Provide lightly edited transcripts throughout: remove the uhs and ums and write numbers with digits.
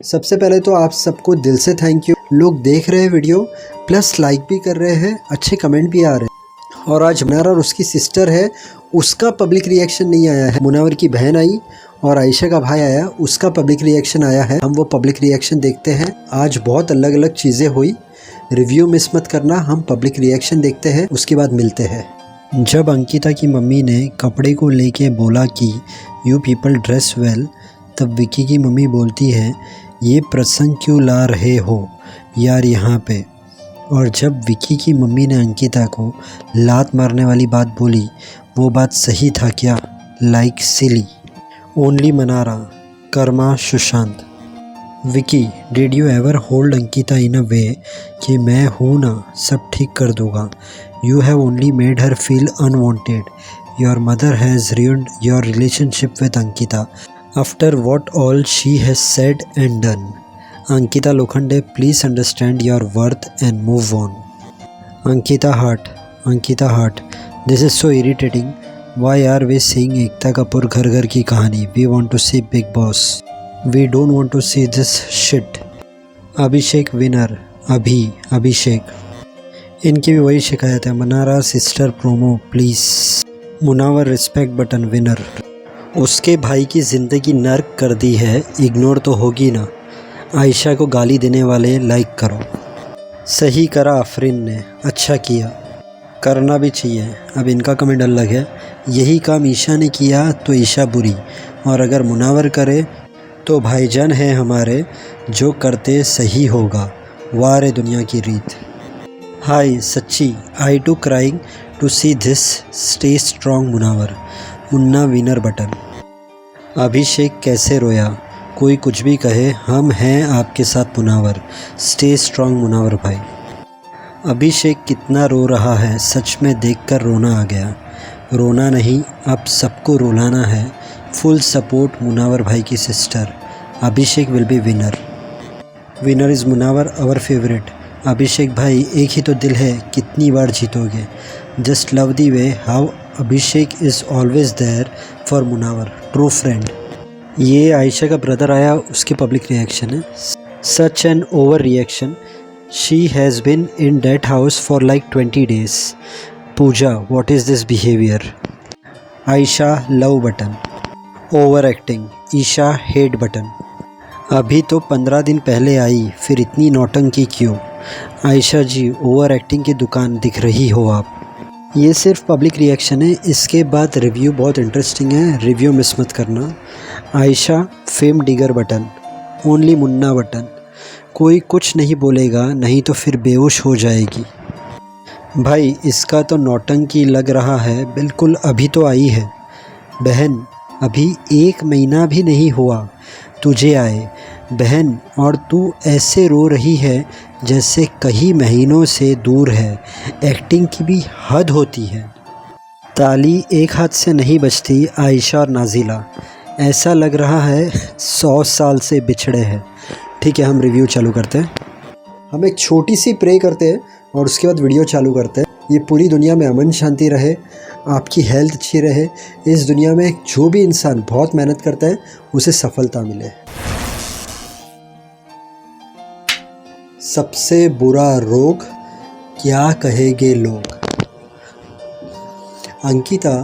सबसे पहले तो आप सबको दिल से थैंक यू। लोग देख रहे हैं वीडियो, प्लस लाइक भी कर रहे हैं, अच्छे कमेंट भी आ रहे हैं। और आज मुनावर और उसकी सिस्टर है, उसका पब्लिक रिएक्शन नहीं आया है। मुनावर की बहन आई और आयशा का भाई आया, उसका पब्लिक रिएक्शन आया है। हम वो पब्लिक रिएक्शन देखते हैं। आज बहुत अलग अलग चीज़ें हुई, रिव्यू मिस मत करना। हम पब्लिक रिएक्शन देखते हैं, उसके बाद मिलते हैं। जब अंकिता की मम्मी ने कपड़े को लेके बोला कि यू पीपल ड्रेस वेल, तब विकी की मम्मी बोलती है ये प्रसंग क्यों ला रहे हो यार यहाँ पे। और जब विकी की मम्मी ने अंकिता को लात मारने वाली बात बोली, वो बात सही था क्या? लाइक सिली ओनली मनारा कर्मा Sushant. Vicky, did you ever hold Ankita in a way कि मैं हूँ ना, सब ठीक कर दूँगा। You have only made her feel unwanted. Your mother has ruined your relationship with Ankita after what all she has said and done. Ankita Lokhande, please understand your worth and move on. Ankita heart, this is so irritating. Why are we seeing Ekta Kapoor घर घर की कहानी? We want to see Bigg Boss, we don't want to see this shit. Abhishek winner, Abhishek, इनकी भी वही शिकायत है। Mannara sister promo please. Munawar respect button winner. उसके भाई की ज़िंदगी नर्क कर दी है, इग्नोर तो होगी ना। आयशा को गाली देने वाले लाइक करो। सही करा आफरीन ने, अच्छा किया, करना भी चाहिए। अब इनका कमेंट अलग है। यही काम ईशा ने किया तो ईशा बुरी, और अगर मुनावर करे तो भाईजान है हमारे, जो करते सही होगा। वाह रे दुनिया की रीत। हाय सच्ची, I too crying to see this, stay strong Munawar. Munna winner button. Abhishek कैसे रोया, कोई कुछ भी कहे, हम हैं आपके साथ मुनावर। स्टे स्ट्रॉन्ग मुनावर भाई। अभिषेक कितना रो रहा है, सच में देखकर रोना आ गया। रोना नहीं, अब सबको रुलाना है। फुल सपोर्ट मुनावर भाई की sister. Abhishek will be winner is Munawar our favourite. Abhishek भाई, एक ही तो दिल है, कितनी बार जीतोगे। Just love the way how Abhishek is always there for Munawar, true friend. ये आयशा का ब्रदर आया, उसके पब्लिक रिएक्शन है। Such an overreaction, she has been in the house for like 20 days। Pooja, what is this behaviour. Ayesha love button. Overacting. Isha hate button. अभी तो 15 दिन पहले आई, फिर इतनी नौटंकी क्यों? आयशा जी, ओवर एक्टिंग की दुकान दिख रही हो आप। ये सिर्फ पब्लिक रिएक्शन है, इसके बाद रिव्यू बहुत इंटरेस्टिंग है, रिव्यू मिस मत करना। Ayesha fame digger button. Only Munna button. कोई कुछ नहीं बोलेगा, नहीं तो फिर बेहोश हो जाएगी। भाई इसका तो नौटंकी लग रहा है, बिल्कुल अभी तो आई है। बहन, अभी 1 महीना भी नहीं हुआ तुझे आए बहन, और तू ऐसे रो रही है जैसे कई महीनों से दूर है। एक्टिंग की भी हद होती है। ताली एक हाथ से नहीं बजती। आयशा और नाजिला, ऐसा लग रहा है 100 साल से बिछड़े हैं। ठीक है, हम रिव्यू चालू करते हैं। हम एक छोटी सी प्रे करते हैं और उसके बाद वीडियो चालू करते हैं। ये पूरी दुनिया में अमन शांति रहे, आपकी हेल्थ अच्छी रहे। इस दुनिया में जो भी इंसान बहुत मेहनत करता है उसे सफलता मिले। सबसे बुरा रोग, क्या कहेंगे लोग। अंकिता,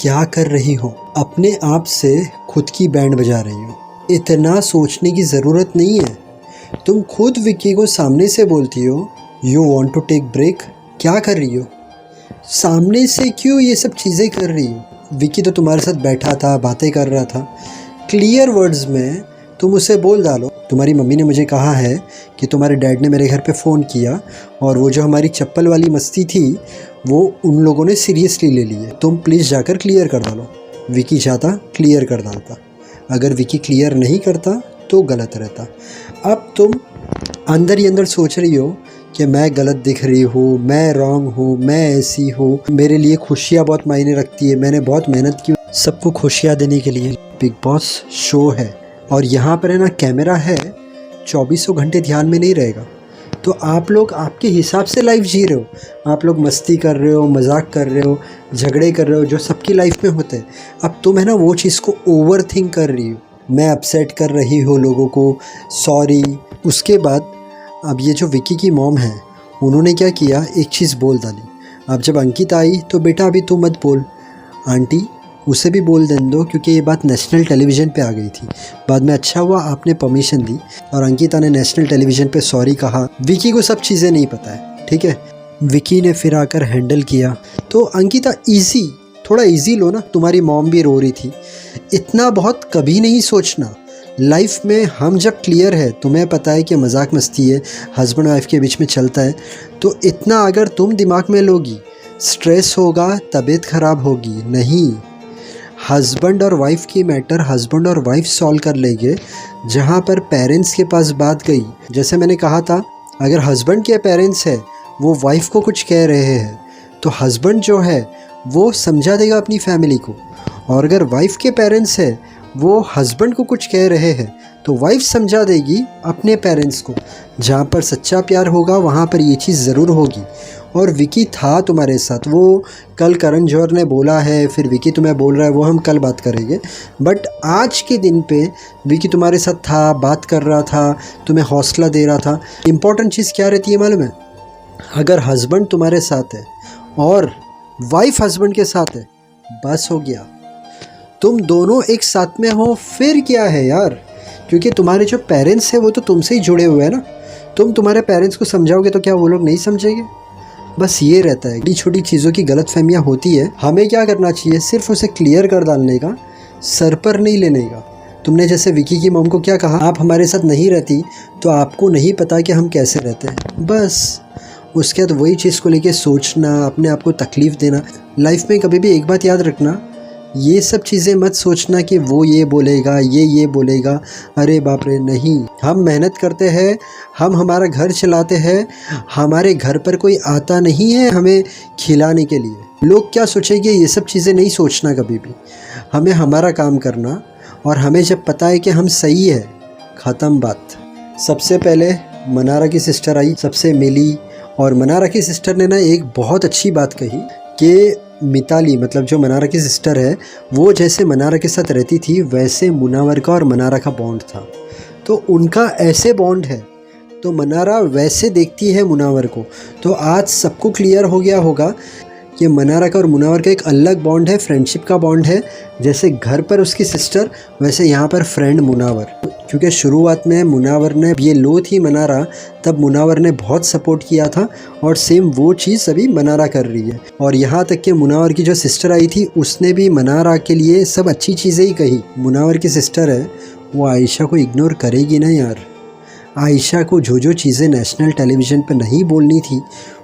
क्या कर रही हो? अपने आप से खुद की बैंड बजा रही हो। इतना सोचने की ज़रूरत नहीं है। तुम खुद विक्की को सामने से बोलती हो you want to take break. क्या कर रही हो? सामने से क्यों ये सब चीज़ें कर रही हो? विक्की तो तुम्हारे साथ बैठा था, बातें कर रहा था। क्लियर वर्ड्स में तुम उसे बोल डालो, तुम्हारी मम्मी ने मुझे कहा है कि तुम्हारे डैड ने मेरे घर पे फ़ोन किया और वो जो हमारी चप्पल वाली मस्ती थी वो उन लोगों ने सीरियसली ले ली है। तुम प्लीज़ जाकर क्लियर कर डालो। विकी चाहता क्लियर कर डालता, अगर विकी क्लियर नहीं करता तो गलत रहता। अब तुम अंदर ही अंदर सोच रही हो कि मैं गलत दिख रही हूँ, मैं रॉन्ग हूँ, मैं ऐसी हूँ, मेरे लिए खुशियाँ बहुत मायने रखती है, मैंने बहुत मेहनत की सबको खुशियाँ देने के लिए। बिग बॉस शो है और यहाँ पर है ना, कैमरा है, 24 घंटे ध्यान में नहीं रहेगा। तो आप लोग आपके हिसाब से लाइफ जी रहे हो। आप लोग मस्ती कर रहे हो, मजाक कर रहे हो, झगड़े कर रहे हो, जो सबकी लाइफ में होते हैं। अब तुम है ना वो चीज़ को ओवर थिंक कर रही हो। मैं अपसेट कर रही हूँ लोगों को, सॉरी। उसके बाद अब ये जो विकी की मॉम है उन्होंने क्या किया, एक चीज़ बोल डाली। अब जब अंकिता आई तो बेटा अभी तू मत बोल, आंटी उसे भी बोल देने दो, क्योंकि ये बात नेशनल टेलीविज़न पे आ गई थी। बाद में अच्छा हुआ आपने परमिशन दी और अंकिता ने नेशनल टेलीविज़न पे सॉरी कहा। विकी को सब चीज़ें नहीं पता है, ठीक है। विकी ने फिर आकर हैंडल किया। तो अंकिता थोड़ा इजी लो ना, तुम्हारी मॉम भी रो रही थी। इतना बहुत कभी नहीं सोचना लाइफ में। हम जब क्लियर है, तुम्हें पता है कि मजाक मस्ती है, हस्बैंड वाइफ के बीच में चलता है, तो इतना अगर तुम दिमाग में लोगी, स्ट्रेस होगा, तबीयत ख़राब होगी। नहीं, हस्बैंड और वाइफ की मैटर हस्बैंड और वाइफ सॉल्व कर लेंगे। जहाँ पर पेरेंट्स के पास बात गई, जैसे मैंने कहा था, अगर हस्बैंड के पेरेंट्स है वो वाइफ को कुछ कह रहे हैं तो हस्बैंड जो है वो समझा देगा अपनी फैमिली को, और अगर वाइफ के पेरेंट्स है वो हस्बैंड को कुछ कह रहे हैं तो वाइफ समझा देगी अपने पेरेंट्स को। जहाँ पर सच्चा प्यार होगा वहाँ पर ये चीज़ ज़रूर होगी। और विकी था तुम्हारे साथ, वो कल करण जौहर ने बोला है, फिर विकी तुम्हें बोल रहा है, वो हम कल बात करेंगे। बट आज के दिन पे विकी तुम्हारे साथ था, बात कर रहा था, तुम्हें हौसला दे रहा था। इम्पॉर्टेंट चीज़ क्या रहती है मालूम है? अगर हस्बैंड तुम्हारे साथ है और वाइफ हस्बैंड के साथ है, बस हो गया। तुम दोनों एक साथ में हो, फिर क्या है यार, क्योंकि तुम्हारे जो पेरेंट्स हैं वो तो तुमसे ही जुड़े हुए हैं ना। तुम तुम्हारे पेरेंट्स को समझाओगे तो क्या वो लोग नहीं समझेंगे? बस ये रहता है, छोटी छोटी चीज़ों की गलतफहमियां होती है। हमें क्या करना चाहिए, सिर्फ उसे क्लियर कर डालने का, सर पर नहीं लेने का। तुमने जैसे विकी की मॉम को क्या कहा, आप हमारे साथ नहीं रहती तो आपको नहीं पता कि हम कैसे रहते हैं। बस उसके बाद वही चीज़ को लेके सोचना, अपने आप को तकलीफ़ देना। लाइफ में कभी भी एक बात याद रखना, ये सब चीज़ें मत सोचना कि वो ये बोलेगा, ये बोलेगा, अरे बाप रे। नहीं, हम मेहनत करते हैं, हम हमारा घर चलाते हैं, हमारे घर पर कोई आता नहीं है हमें खिलाने के लिए। लोग क्या सोचेंगे, ये सब चीज़ें नहीं सोचना कभी भी। हमें हमारा काम करना, और हमें जब पता है कि हम सही है, ख़त्म बात। सबसे पहले मनारा की सिस्टर आई, सबसे मिली, और मनारा की सिस्टर ने ना एक बहुत अच्छी बात कही कि मिताली, मतलब जो मनारा की सिस्टर है, वो जैसे मनारा के साथ रहती थी वैसे मुनावर का और मनारा का बॉन्ड था। तो उनका ऐसे बॉन्ड है तो मनारा वैसे देखती है मुनावर को। तो आज सबको क्लियर हो गया होगा कि मनारा का और मुनावर का एक अलग बॉन्ड है, फ्रेंडशिप का बॉन्ड है। जैसे घर पर उसकी सिस्टर, वैसे यहाँ पर फ्रेंड मुनावर। क्योंकि शुरुआत में मुनावर ने, ये लो थी मनारा, तब मुनावर ने बहुत सपोर्ट किया था, और सेम वो चीज़ अभी मनारा कर रही है। और यहाँ तक कि मुनावर की जो सिस्टर आई थी उसने भी मनारा के लिए सब अच्छी चीज़ें ही कही। मुनावर की सिस्टर है, वो आयशा को इग्नोर करेगी ना यार। आयशा को जो चीज़ें नेशनल टेलीविज़न पर नहीं बोलनी थी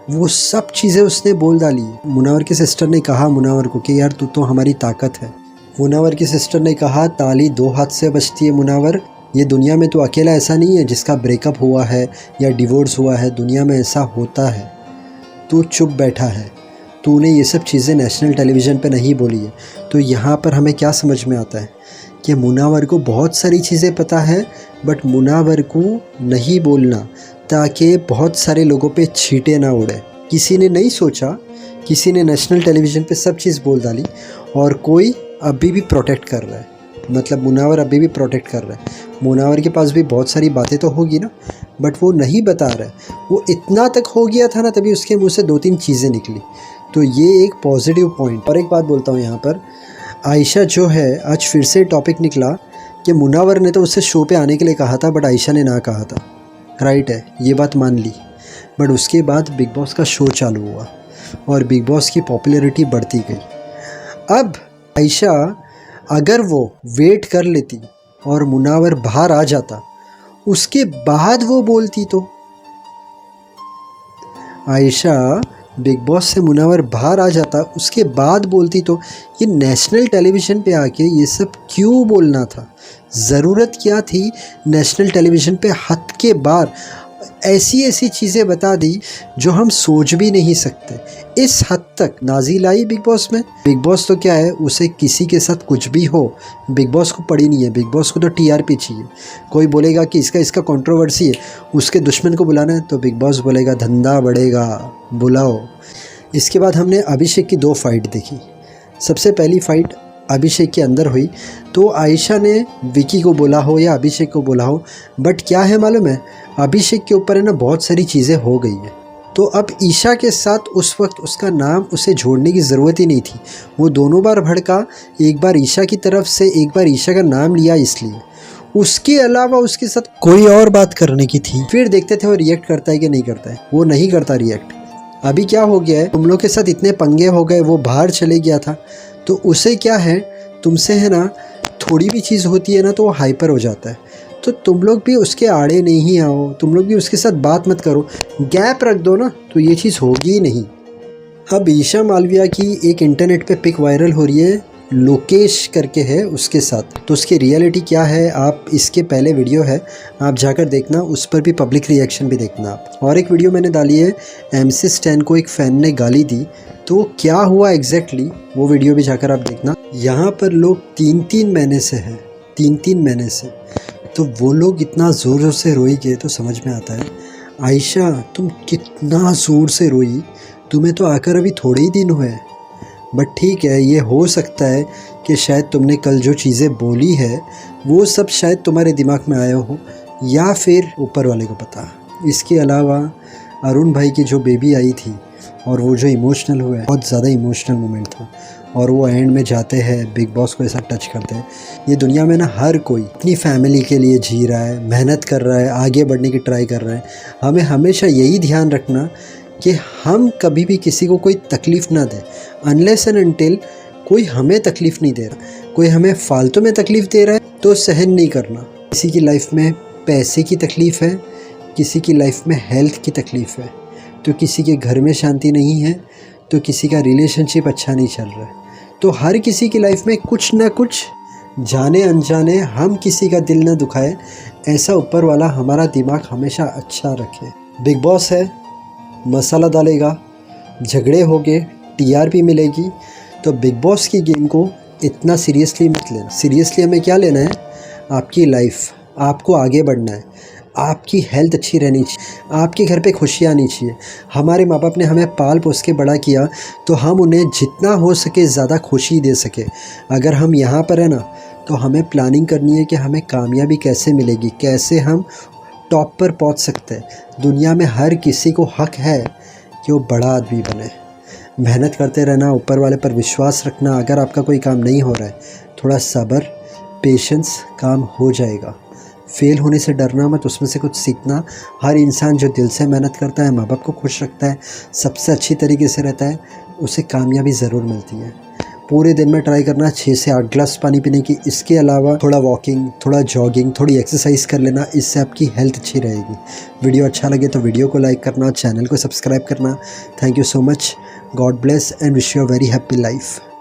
वो सब चीज़ें उसने बोल डाली। मुनावर की सिस्टर ने कहा मुनावर को कि यार तू तो हमारी ताकत है। मुनावर की सिस्टर ने कहा ताली दो हाथ से बजती है मुनावर, ये दुनिया में तो अकेला ऐसा नहीं है जिसका ब्रेकअप हुआ है या डिवोर्स हुआ है, दुनिया में ऐसा होता है। तू चुप बैठा है, तूने ये सब चीज़ें नेशनल टेलीविज़न पे नहीं बोली है। तो यहाँ पर हमें क्या समझ में आता है कि मुनावर को बहुत सारी चीज़ें पता है, बट मुनावर को नहीं बोलना ताकि बहुत सारे लोगों पे छींटे ना उड़े। किसी ने नहीं सोचा, किसी ने नेशनल टेलीविज़न पे सब चीज़ बोल डाली, और कोई अभी भी प्रोटेक्ट कर रहा है। मतलब मुनावर अभी भी प्रोटेक्ट कर रहा है। मुनावर के पास भी बहुत सारी बातें तो होगी ना, बट वो नहीं बता रहा है। वो इतना तक हो गया था ना, तभी उसके मुंह से 2-3 चीज़ें निकली। तो ये एक पॉजिटिव पॉइंट। और एक बात बोलता हूँ यहाँ पर, आयशा जो है, आज फिर से टॉपिक निकला कि मुनावर ने तो उससे शो पे आने के लिए कहा था, बट आयशा ने ना कहा था। राइट है, ये बात मान ली। बट उसके बाद बिग बॉस का शो चालू हुआ और बिग बॉस की पॉपुलैरिटी बढ़ती गई। अब आयशा अगर वो वेट कर लेती और मुनावर बाहर आ जाता, उसके बाद वो बोलती, तो आयशा बिग बॉस से मुनावर बाहर आ जाता, उसके बाद बोलती, तो ये नेशनल टेलीविज़न पे आके ये सब क्यों बोलना था? ज़रूरत क्या थी नेशनल टेलीविज़न पे हद के बार ऐसी ऐसी चीज़ें बता दी जो हम सोच भी नहीं सकते। इस हद तक नाज़ी लाई बिग बॉस में। बिग बॉस तो क्या है, उसे किसी के साथ कुछ भी हो, बिग बॉस को पड़ी नहीं है। बिग बॉस को तो टीआरपी चाहिए। कोई बोलेगा कि इसका कंट्रोवर्सी है, उसके दुश्मन को बुलाना है, तो बिग बॉस बोलेगा धंधा बढ़ेगा, बुलाओ। इसके बाद हमने अभिषेक की 2 फाइट देखी। सबसे पहली फ़ाइट अभिषेक के अंदर हुई, तो आयशा ने विकी को बोला हो या अभिषेक को बोला हो, बट क्या है मालूम है, अभिषेक के ऊपर है ना बहुत सारी चीज़ें हो गई हैं। तो अब ईशा के साथ उस वक्त उसका नाम उसे जोड़ने की ज़रूरत ही नहीं थी। वो दोनों बार भड़का, एक बार ईशा की तरफ से, एक बार ईशा का नाम लिया इसलिए। उसके अलावा उसके साथ कोई और बात करने की थी। फिर देखते थे वो रिएक्ट करता है कि नहीं करता है। वो नहीं करता रिएक्ट। अभी क्या हो गया है, तुम लोग के साथ इतने पंगे हो गए, वो बाहर चले गया था, तो उसे क्या है, तुमसे है ना थोड़ी भी चीज़ होती है ना तो वो हाइपर हो जाता है। तो तुम लोग भी उसके आड़े नहीं आओ, तुम लोग भी उसके साथ बात मत करो, गैप रख दो ना, तो ये चीज़ होगी ही नहीं। अब ईशा मालविया की एक इंटरनेट पे पिक वायरल हो रही है, लोकेश करके है उसके साथ। तो उसकी रियलिटी क्या है, आप इसके पहले वीडियो है, आप जाकर देखना, उस पर भी पब्लिक रिएक्शन भी देखना आप। और एक वीडियो मैंने डाली है, MC स्टैन को एक फ़ैन ने गाली दी, तो क्या हुआ एग्जैक्टली वो वीडियो भी जाकर आप देखना। यहाँ पर लोग 3-3 महीने से हैं, 3-3 महीने से, तो वो लोग इतना ज़ोर ज़ोर से रोएंगे तो समझ में आता है। आयशा तुम कितना ज़ोर से रोई, तुम्हें तो आकर अभी थोड़े ही दिन हुए, बट ठीक है, ये हो सकता है कि शायद तुमने कल जो चीज़ें बोली है वो सब शायद तुम्हारे दिमाग में आया हो, या फिर ऊपर वाले को पता। इसके अलावा अरुण भाई की जो बेबी आई थी और वो जो इमोशनल हुआ है, बहुत ज़्यादा इमोशनल मोमेंट था। और वो एंड में जाते हैं, बिग बॉस को ऐसा टच करते हैं। ये दुनिया में ना हर कोई अपनी फैमिली के लिए जी रहा है, मेहनत कर रहा है, आगे बढ़ने की ट्राई कर रहा है। हमें हमेशा यही ध्यान रखना कि हम कभी भी किसी को कोई तकलीफ़ ना दें, अनलेस एंड अनटिल कोई हमें तकलीफ़ नहीं दे रहा। कोई हमें फालतू में तकलीफ़ दे रहा है तो सहन नहीं करना। किसी की लाइफ में पैसे की तकलीफ़ है, किसी की लाइफ में हेल्थ की तकलीफ़ है, तो किसी के घर में शांति नहीं है, तो किसी का रिलेशनशिप अच्छा नहीं चल रहा है। तो हर किसी की लाइफ में कुछ ना कुछ, जाने अनजाने हम किसी का दिल ना दुखाए, ऐसा ऊपर वाला हमारा दिमाग हमेशा अच्छा रखे। बिग बॉस है, मसाला डालेगा, झगड़े होंगे, TRP मिलेगी, तो बिग बॉस की गेम को इतना सीरियसली मत लेना। सीरियसली हमें क्या लेना है, आपकी लाइफ, आपको आगे बढ़ना है, आपकी हेल्थ अच्छी रहनी चाहिए, आपके घर पे खुशियाँ आनी चाहिए। हमारे माँ बाप ने हमें पाल पोस के बड़ा किया, तो हम उन्हें जितना हो सके ज़्यादा खुशी दे सके। अगर हम यहाँ पर है ना, तो हमें प्लानिंग करनी है कि हमें कामयाबी कैसे मिलेगी, कैसे हम टॉप पर पहुँच सकते हैं। दुनिया में हर किसी को हक है कि वो बड़ा आदमी बने। मेहनत करते रहना, ऊपर वाले पर विश्वास रखना। अगर आपका कोई काम नहीं हो रहा है, थोड़ा सब्र, पेशेंस, काम हो जाएगा। फेल होने से डरना मत, उसमें से कुछ सीखना। हर इंसान जो दिल से मेहनत करता है, माँ बाप को खुश रखता है, सबसे अच्छी तरीके से रहता है, उसे कामयाबी ज़रूर मिलती है। पूरे दिन में ट्राई करना 6 से 8 ग्लास पानी पीने की। इसके अलावा थोड़ा वॉकिंग, थोड़ा जॉगिंग, थोड़ी एक्सरसाइज कर लेना, इससे आपकी हेल्थ अच्छी रहेगी। वीडियो अच्छा लगे तो वीडियो को लाइक करना, चैनल को सब्सक्राइब करना। Thank you so much, God bless and wish you a very happy life.